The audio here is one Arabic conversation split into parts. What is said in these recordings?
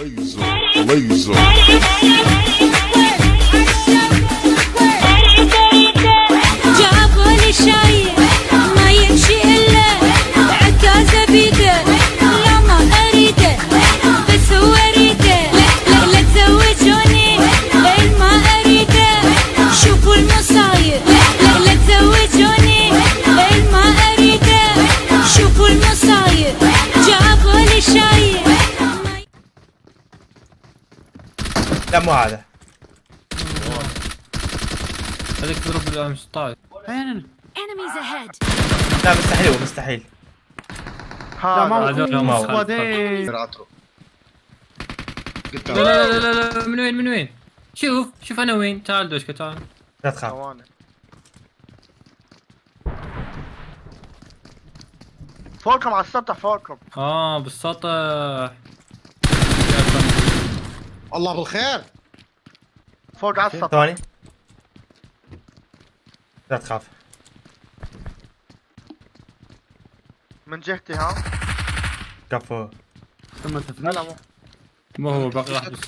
laser. جابوا لي شاي ما يمشي الا عكازه بيده، لا ما اريده بس هو اريده، لا تزوجوني ما اريده، شوفوا المصايب، لا تزوجوني ما اريده، شوفوا المصايب، جابوا لي شاي. لا مو هذا. هذاك ضرب الام 16. فين؟ Enemies ahead. لا مستحيل، هو مستحيل. لا ما هذول هو ما هو. سكوادين. عطره قلت لا لا لا لا لا، من وين من وين؟ شوف انا وين. تعال دوشكا تعال. لا تخاف. ثواني. فوقكم على السطح فوقكم. بالسطح. الله بالخير. فوق على السطح. ثواني. لا تخاف. من جهتي ها. كفو. ثم لا تفنش. لا مو. ما هو باقي واحد بس.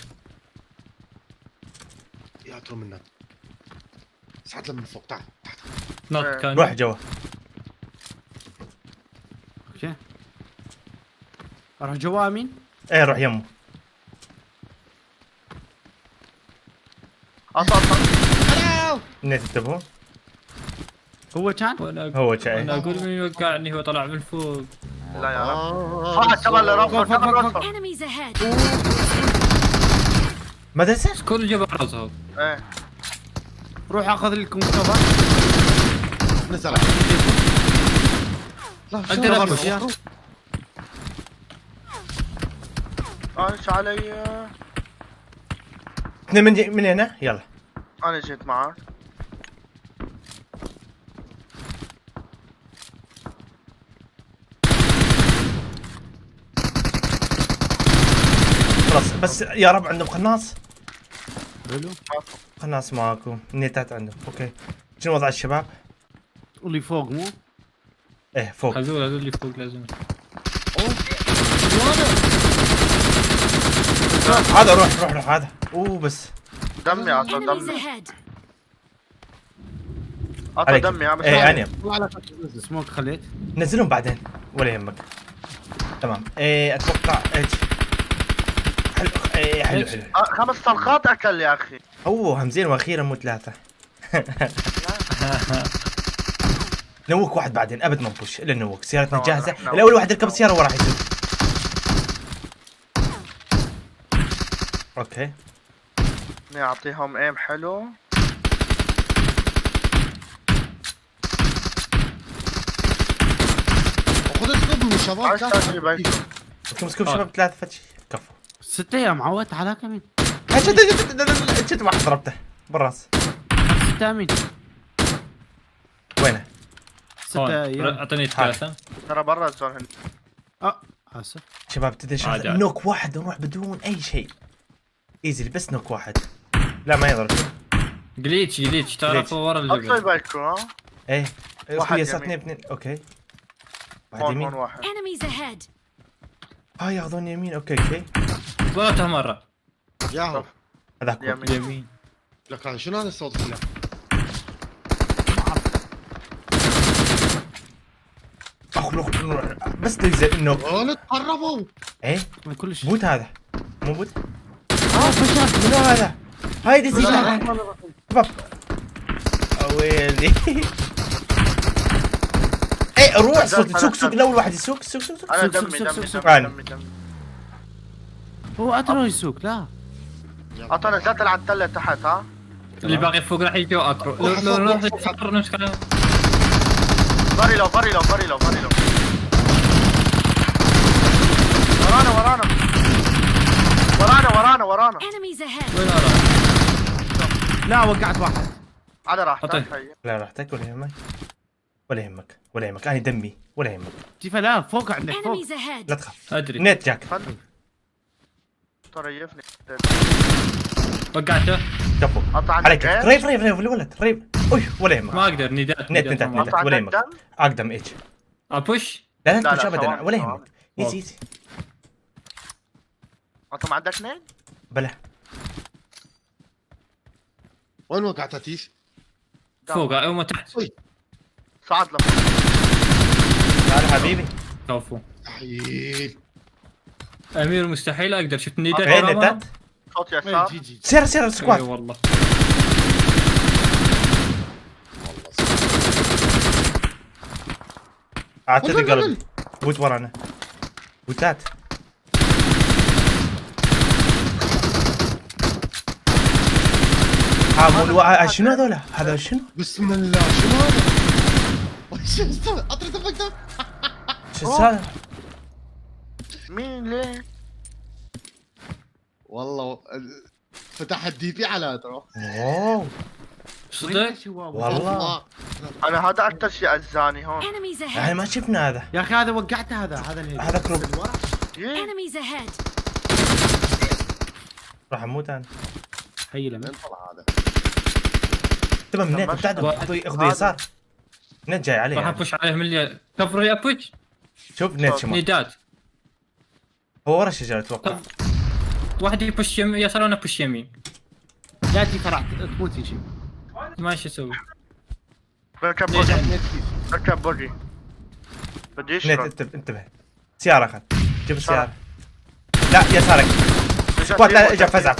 يا عطره منك. ساعد من فوق تعال تحت. نط كان. روح جوا. اوكي. اروح جوا مين؟ ايه روح يمه. عطا نيت انتبهوا. هو كان؟ هو شيء. انا اقول من يوقعني، هو طلع من فوق. لا يا رب. فقط تبع فوق، فوق، فوق، فوق. Enemies ahead. مدرسة؟ كل جبل راسه. ايه روح اخذ لكم كفر. نزل. اقدر امشي. ايش علي. اثنين من هنا يلا. انا جيت معك. خلاص بس يا رب عندهم قناص. حلو. قناص ماكو. نيتات عندهم. اوكي. شنو وضع الشباب؟ واللي فوق مو؟ ايه فوق. هذول اللي فوق لازم. هذا روح هذا. اوه بس. دمي عطا Enemies دمي. ahead. عطا عليك. دمي عم ايه انيم. سموك خليت. نزلهم بعدين ولا يهمك. تمام. ايه اتوقع ايش. حلو. ايه حلو. 5 طلقات اكل يا اخي. اوه همزين واخيرا مو ثلاثة. نوك واحد بعدين ابد ما نبوش الا نوك. سيارتنا طبعاً جاهزة. إحنا الاول واحد يركب السيارة وراح يسوق. اوكي. نعطيهم ايم حلو. خذ اسلوب من الشباب. عايش تجري بيتكم. مسكوا شباب ثلاثة فتشي. كفو. 6 ايام عودت على كمين؟ شفت واحد ضربته بالراس. 6 امين. وينه؟ 6 ايام. اعطيني ثلاثة. ترى برا الزون هن. اسف. شباب تدري شو عادي. نوك واحد نروح بدون اي شيء. ايزي بس نوك واحد. لا ما يضرب. جليتش تعرف ورا اطلعي الجبل. بيتكم ها. ايه واحد يسارتني يمين. اثنين. اوكي. واحد هون يمين. هون واحد. Enemies ahead. ياخذون يمين. اوكي. ضغطها مرة. ياهو. هذاك هو. يمين. يمين. لك هذا شنو هذا الصوت كله؟ اخلق بس تنزل النوك. وين تقربوا؟ ايه من كل شيء. بوت هذا. مو بوت. فشل. منو هذا؟ هاي دي لا، لا، شباب. ويلي. ايه روح سوق الاول واحد يسوق. انا سوق، دمي سوق، دمي سوق، دمي سوق. دمي دمي. هو اترو يسوق لا. عطا نزلت على التلة تحت ها. اللي باقي فوق راح يجي اكرو. لو راح يتفكر نمسك على. بري لو ورانا. Enemies ahead. وين ورا؟ لا وقعت واحد. على راحتك طيب. هي. لا راحتك ولا يهمك. انا دمي ولا يهمك. تيفا لا فوق عندك فوق. Enemies ahead. لا تخاف. ادري. نيت جاك. خلي تريفني. وقعته. كفو. قطع عليك. عندك ريف الولد ريف. ولا يهمك. ما اقدر نداء. نت قطع ولا عندك يهمك. دم. اقدم ايش. ابوش. لا لا، تخش ابدا ثواني، ولا ثواني. يهمك. ايزي. انت ما عندك اثنين؟ بلا وين وقعت تيش؟ فوق او تحت. صعد له. تعال حبيبي. كفو. مستحيل. امير مستحيل اقدر. شفت النداء فين ترى ما؟ نتات؟ صوت وين يسار. جي سير اي سكواد. والله. والله اعتذر قلبي. بوت ورانا. بوتات. شنو هذول؟ هذا شنو؟ بسم الله شنو هذا؟ شو استنى اطري تفكر. شو السالفه؟ مين ليه؟ والله فتح الدي بي على ترى. واو صدق؟ والله انا هذا اكثر شيء اذاني هون. Enemies يعني ahead. ما شفنا هذا. يا اخي هذا وقعته هذا الهيد. هذا كروب. إيه؟ Enemies ahead. راح اموت انا. هي له وين طلع هذا؟ تبى من نت ماشي. ابتعد اخذ يسار. نت جاي عليه راح يعني. ابوش عليه مليون. كفر يا ابوش. شوف نت شمال. ندات. هو ورا الشجره اتوقع. واحد يبوش يسار وانا ابوش يمين. لا تجي فرع تموت يجي. ما ايش اسوي. ركب ليش بوجي. عندي؟ ركب بوجي. بدي نت يشرب. انتبه. سياره اخذ. جيب السياره. لا يسارك. سكواد لا اجا فزع.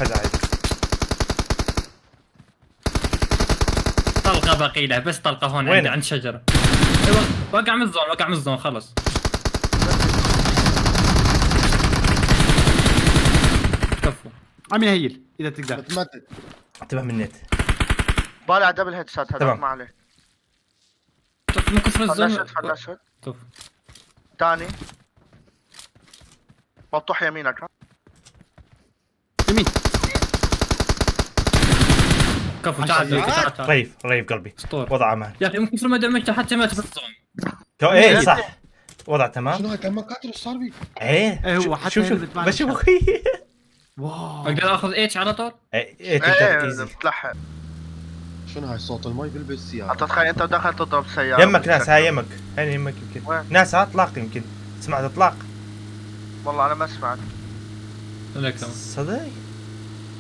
طلقه باقي له بس طلقه هون وين؟ عند شجره. ايوه وقع من الزون خلص. كفو. عمي هيل اذا تقدر. متمدد. انتبه من النت. بالع دبل هيد شات هذا تمام. ما عليه. من كثر الزون. فلشت. كفو. ثاني. مفتوح يمينك ها. يمين. كفو تعال. ريف قلبي. اسطوره. وضع امان. يا اخي من كثر ما دمجت حتى ما تفصل. ايه صح. وضع تمام. شنو هاي كان ما قاتل ايش صار بي؟ ايه إيه هو حتى شوف اللي بتبان بشوف الشر. اخوي. واو. اقدر اخذ اتش على طول؟ ايه تقدر ايزي. بتلحق. شنو هاي صوت المي بالبس سيارة؟ انت تخيل انت ودخلت تضرب سيارة. يمك ناس هاي يمك. هاي يمك يمكن. وين؟ ناس اطلاق يمكن. سمعت اطلاق. والله انا ما سمعت. لك تمام. صدق.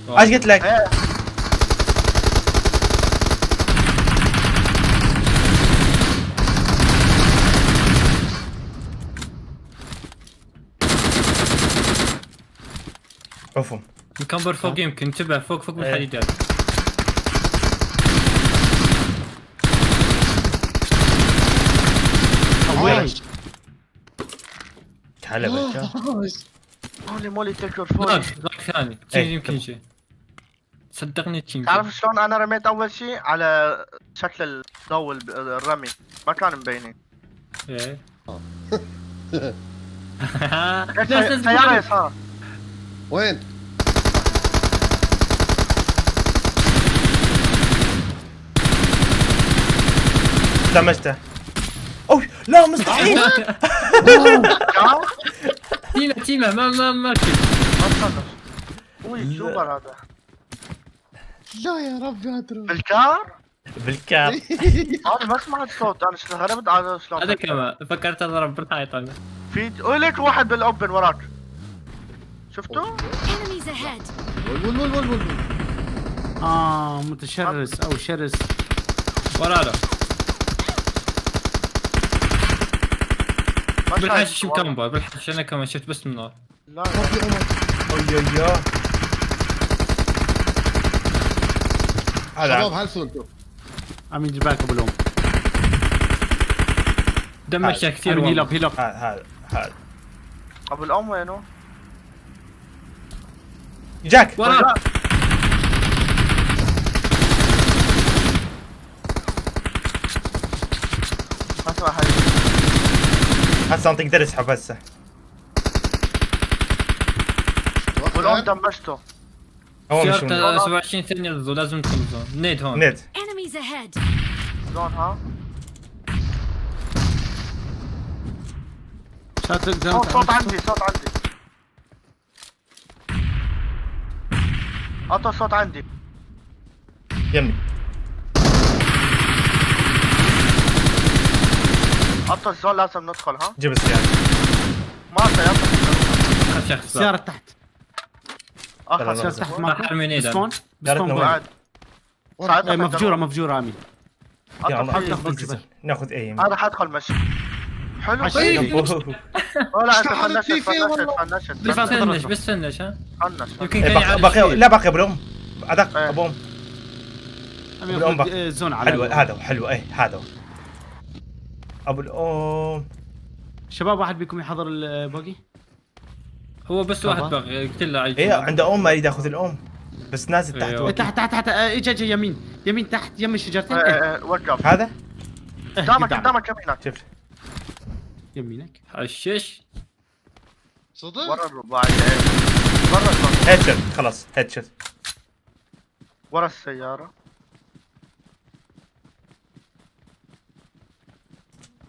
ايش قلت لك؟ ايه عفوا. مكمبر فوق يمكن. انتبه فوق بالحديدات. وين؟ هلا بك. هولي مولي تكر ذاك فوق. ثاني. إيه، يمكن شيء. صدقني تشينج. تعرف شلون انا رميت اول شيء على شكل الضوء الرمي ما كانوا مبينين. ايه. سيارة يسار. وين؟ دمجته. اوه لا مستحيل. تيمه ما كنت. وي سوبر هذا. لا يا ربي اترك. بالكار؟ بالكاب. انا ما سمعت صوت. انا استغربت على شلون. هذا كمان فكرت اضرب بالحيط انا. في لك واحد بالاوبن وراك. شفتوا؟ Enemies ahead. ول. متشرس او شرس. ورانا. ما بالحاج شايف شو والله. كمبر بالحاج انا كمان شفت بس من نار. لا ايوه. شباب هلسوا انتم. عم يجي بالك ابو الام. دمجتها كثير عم والله. هيلوك. هذا ابو الام وينه؟ جاك. وراك. ما اسمع حاجه. هسه انطيك درس حب هسه. ابو الام دمجته. هو مش سيارة 27 ثانية الزون لازم ندخل الزون. نيد هون. نت. Enemies ahead. شلون ها؟ صوت عندي. اعطى صوت عندي. يمي. اعطى الزون لازم ندخل ها؟ جيب السيارة. ما سيارة. شخص. سيارة تحت. اخذ سيارة تحت معكم راح المنيدة. سبون قالت سبون له وين؟ بعد ساعتها مفجورة مفجورة امين يا الله أطلع ناخذ إيزي. الجبل. ناخذ اي انا حادخل مشي حلو عشان- ولا انت اشتغلت فنشت فيه والله. فنشت اللي فنشت فات. فنش بس فنش ها فنش يمكن إيه، كان بقى يعرف بقى شيء. لا باقي ابو الام هذاك إيه. ابو ام امين بالأم خذ، بقى. زون على حلو هذا هو حلو ايه هذا هو ابو الام. شباب واحد بيكم يحضر الباقي هو بس واحد طبعا. بقى يقتل له ايه عنده ام ما يريد ياخذ الام بس نازل تحت أيوة. وقف. تحت تحت تحت اجا يمين يمين تحت يم الشجرتين وقف هذا قدامك قدامك يمينك شفت يمينك حشش صدق؟ ورا الرباعية برا الباب هيد شوت خلاص هيد شوت. ورا السيارة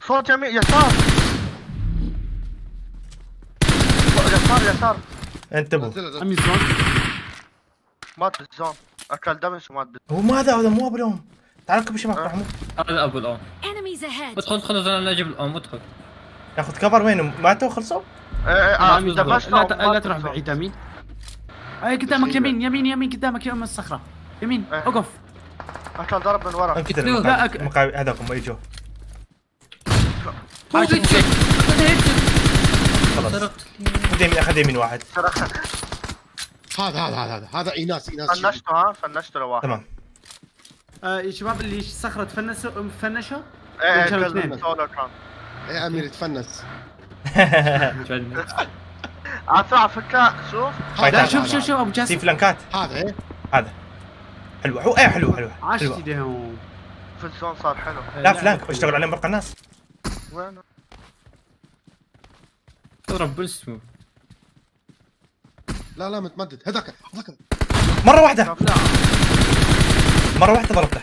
صوت يمين يسار يسار يسار انتبهوا نزل. امين زون مات بالزون اكل دمش ومات بالزون هو ما هذا مو ابو الام. تعال اركب شباب محمود هذا ابو الام. Enemies ahead. ادخل ادخل انا اجيب الام ادخل. ناخذ كفر وين ماتوا خلصوا. امين دفشت لا تروح بعيد امين اي قدامك يمين يمين يمين قدامك يم الصخرة يمين إيه. اوقف اكل ضرب من ورا انكتر لا، المقابل هذاكم يجوا خلاص. سرقت خذ يمين اخذ يمين واحد هذا ايناس فنشته ها فنشته لواحد تمام. يا شباب اللي الصخرة فنشوا ايه كانوا كل اثنين. سولو كان يا امير تفنس. اسرع فكه شوف فايت لا هذا. شوف شوف شوف ابو سي جاسم فلانكات هذا ايه هذا حلو هو ايه حلو حلو عاش حلو. ايديهم في الزون صار حلو لا فلانك اشتغل عليهم برق الناس. وين ضرب باسمه. لا متمدد هذاك مره واحده لا مره واحده ضربته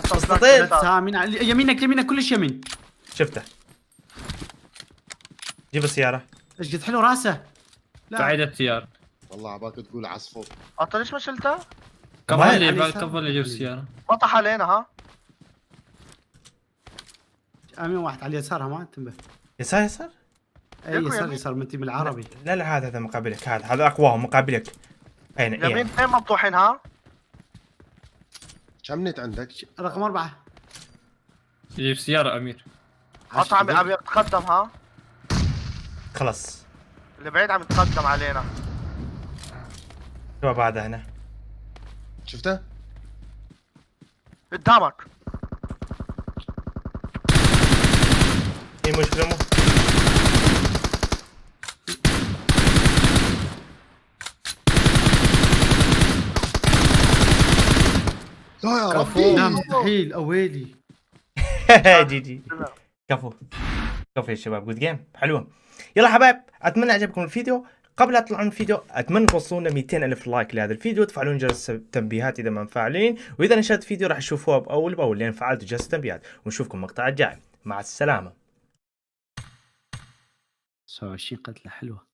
استطيع. سامين يمينك يمينك كلش يمين شفته. جيب السياره. ايش قد حلو راسه لا بعيد التيار. والله عباك تقول عصفور. انت ليش ما شلته؟ كفر وين؟ لي بعد علي كفر لي جيب السيارة. بطح علينا ها امين واحد على يسارها ما انتبه يسار يسار. اي ياكو يسار يمين. يسار من تيم العربي لا هذا مقابلك هذا اقواهم مقابلك. اين يمين ايه اثنين مفتوحين ها كم نت عندك؟ رقم 4 يجيب سيارة امير. انت عم يتقدم ها خلاص. اللي بعيد عم يتقدم علينا شباب هذا هنا شفته؟ قدامك في مشكله مو لا يا لا ربي. مستحيل اويلي جي جي كفو كفو يا شباب جود جيم حلوه. يلا حبايب اتمنى عجبكم الفيديو. قبل لا تطلعون الفيديو اتمنى توصلونا 200,000 لايك لهذا الفيديو وتفعلون جرس التنبيهات اذا ما مفعلين واذا نشرت فيديو راح تشوفوه باول باول لين فعلتوا جرس التنبيهات ونشوفكم المقطع الجاي. مع السلامه. 29 قتله حلوه